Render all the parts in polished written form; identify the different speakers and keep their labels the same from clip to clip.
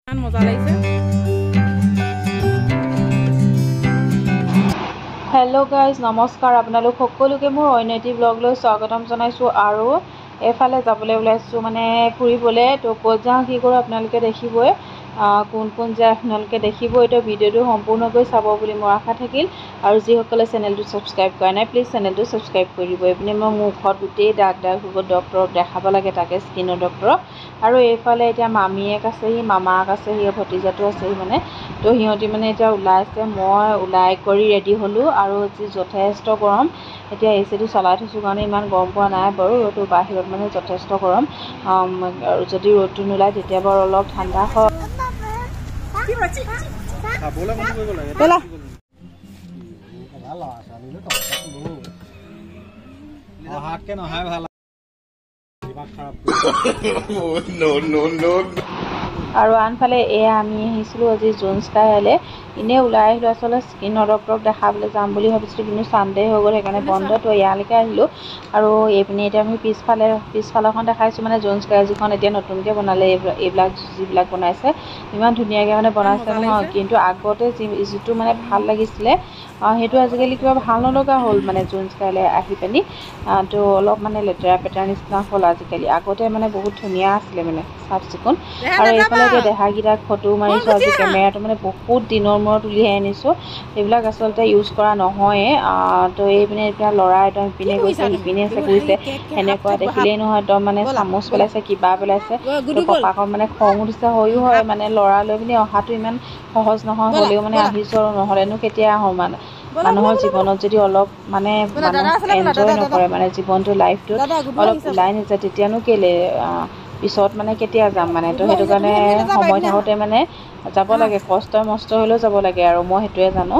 Speaker 1: মজা লাগিছে।
Speaker 2: Hello' guys, নমস্কাৰ। আপোনালোক সকলোকে মোৰ অন্য ব্লগলৈ স্বাগতম জনাইছোঁ। আৰু এফালে যাবলৈ ওলাইছোঁ মানে ফুৰিবলৈ। তো ক'ত যাওঁ কি কৰোঁ আপোনালোকে দেখিবই, কোন কোন যায় আপোনালোকে দেখিবই। তো ভিডিঅ'টো সম্পূৰ্ণকৈ চাব বুলি মোৰ আশা থাকিল। আৰু যিসকলে চেনেলটো ছাবস্ক্ৰাইব কৰা নাই প্লিজ চেনেলটো ছাবস্ক্ৰাইব কৰি দিব। এইপিনে মই মুখত গোটেই দাগ ডক্টৰক দেখাব লাগে, তাকে স্কিনৰ ডক্টৰক। আৰু এইফালে এতিয়া মামীয়েক আছেহি, মামাক আছেহি, ভতিজাটো আছেহি মানে। তো সিহঁতি মানে এতিয়া ওলাইছে, মই ওলাই কৰি ৰেডি হ'লোঁ। আৰু যি যথেষ্ট গৰম, এতিয়া এচিটো চলাই থৈছোঁ কাৰণে ইমান গৰম পোৱা নাই বাৰু। ৰ'দটো বাহিৰত মানে যথেষ্ট গৰম, আৰু যদি ৰ'দটো নোলায় তেতিয়া বাৰু অলপ ঠাণ্ডা হয়। আৰু আনফালে এয়া আমি আহিছিলোঁ আজি জোন স্কাইলৈ। এনেই ওলাই আহিলোঁ আচলতে স্কিনৰ ডক্টৰক দেখাবলৈ যাম বুলি ভাবিছিলোঁ, কিন্তু ছানডে হৈ গ'ল সেইকাৰণে বন্ধ। তো ইয়ালৈকে আহিলোঁ। আৰু এইপিনে এতিয়া আমি পিছফালৰখন দেখাইছোঁ, মানে জোন স্কাই যিখন এতিয়া নতুনকৈ বনালে। এইবিলাক যিবিলাক বনাইছে ইমান ধুনীয়াকৈ মানে বনাইছে নহয়, কিন্তু আগতে যিটো মানে ভাল লাগিছিলে সেইটো আজিকালি কিবা ভাল নলগা হ'ল মানে জোন স্কাইলৈ আহি পিনি। তো অলপ মানে লেতেৰা পেতেৰা নিচিনা হ'ল আজিকালি। আগতে মানে বহুত ধুনীয়া আছিলে মানে চাফ চিকুণ। আৰু এইফালে এতিয়া দেহাকেইটাক ফটো মাৰিছোঁ। আজি কেমেৰাটো মানে বহুত দিনৰ মূৰত উলিয়াই আনিছোঁ। এইবিলাক আচলতে ইউজ কৰা নহয়ে। তো এইপিনে এতিয়া ল'ৰা একদম ইপিনে গৈছে, সিপিনে আছে গৈছে, সেনেকুৱা দেখিলেই নহয় একদম মানে চামুচ পেলাইছে, কিবা পেলাইছে। তো কপাকৰ মানে খং উঠিছে, হয়ো হয় মানে ল'ৰা লৈ পিনি অহাটো ইমান সহজ নহয়। হ'লেও মানে আহিছোঁ, আৰু নহ'লেনো কেতিয়া আহোঁ মানে। মানুহৰ জীৱনত যদি অলপ মানে মানুহ এনজয় নকৰে, মানে জীৱনটো লাইফটোত অলপ ওলাই নাযায়, তেতিয়ানো কেলৈ পিছত মানে কেতিয়া যাম মানে। তো সেইটো কাৰণে সময় থাকোঁতে মানে যাব লাগে, কষ্ট মষ্ট হ'লেও যাব লাগে, আৰু মই সেইটোৱে জানো।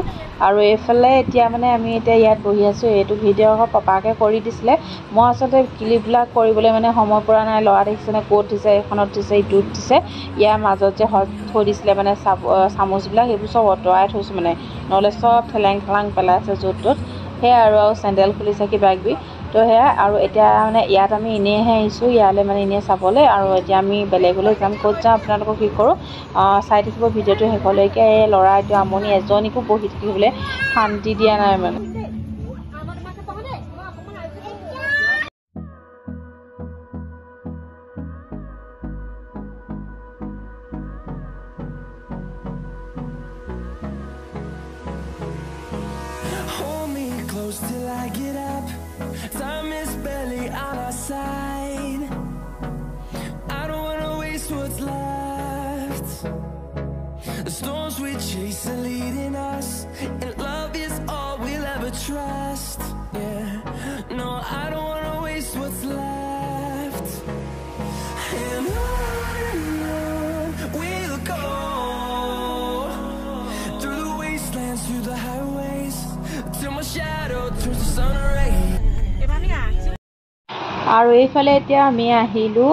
Speaker 2: আৰু এইফালে এতিয়া মানে আমি এতিয়া ইয়াত বহি আছোঁ। এইটো ভিডিঅ' আকৌ পাপাকে কৰি দিছিলে। মই আচলতে ক্লিপবিলাক কৰিবলৈ মানে সময় পৰা নাই। ল'ৰা দেখিছেনে ক'ত দিছে, এইখনত দিছে, ইটোত দিছে। ইয়াৰ মাজত যে থৈ দিছিলে মানে চামুচবিলাক, সেইবোৰ চব আঁতৰাই থৈছোঁ মানে, নহ'লে চব ঠেলেং ঠেলাং পেলাইছে য'ত ত'ত। সেয়াই আৰু চেণ্ডেল খুলিছে কিবা কিবি। তো সেয়া আৰু এতিয়া মানে ইয়াত আমি এনেইহে আহিছোঁ, ইয়ালৈ মানে এনেই চাবলৈ। আৰু এতিয়া আমি বেলেগলৈ যাম, ক'ত যাওঁ আপোনালোকক কি কৰোঁ চাই থাকিব ভিডিঅ'টো শেষলৈকে। এই ল'ৰা এইটো আমনি, এজনীকো বহি থাকিবলৈ শান্তি দিয়া নাই মানে।
Speaker 3: Close till I get up. Time is barely on our side. I don't wanna waste what's left. The storms we chase are leading us, and love is all we'll ever trust. Yeah, no, I don't wanna waste what's left. And on we'll go, through the wastelands, through the highways, till my shadow turns to sun rays.
Speaker 2: আৰু এইফালে এতিয়া আমি আহিলোঁ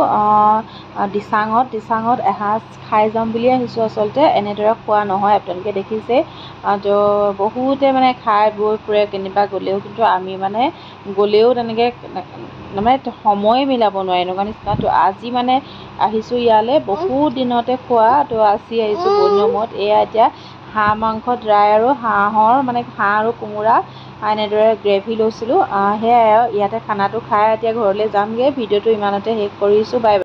Speaker 2: দিচাঙত এসাঁজ খাই যাম বুলি আহিছোঁ। আচলতে এনেদৰে খোৱা নহয়, আপোনালোকে দেখিছে। তো বহুতে মানে খাই বৈ ফুৰে কেনিবা গ'লেও, কিন্তু আমি মানে গ'লেও তেনেকৈ মানে সময় মিলাব নোৱাৰে এনেকুৱা নিচিনা। তো আজি মানে আহিছোঁ ইয়ালৈ, বহুত দিনতে খোৱা। তো আজি আহিছোঁ বহুত নিয়মত। এয়া এতিয়া হাঁহ মাংস ড্ৰাই, আৰু হাঁহৰ মানে হাঁহ আৰু কোমোৰা এনেদৰে গ্ৰেভি লৈছিলোঁ। সেয়াই আৰু ইয়াতে খানাটো খাই এতিয়া ঘৰলৈ যামগৈ। ভিডিঅ'টো ইমানতে শেষ কৰিছোঁ। Bye bye.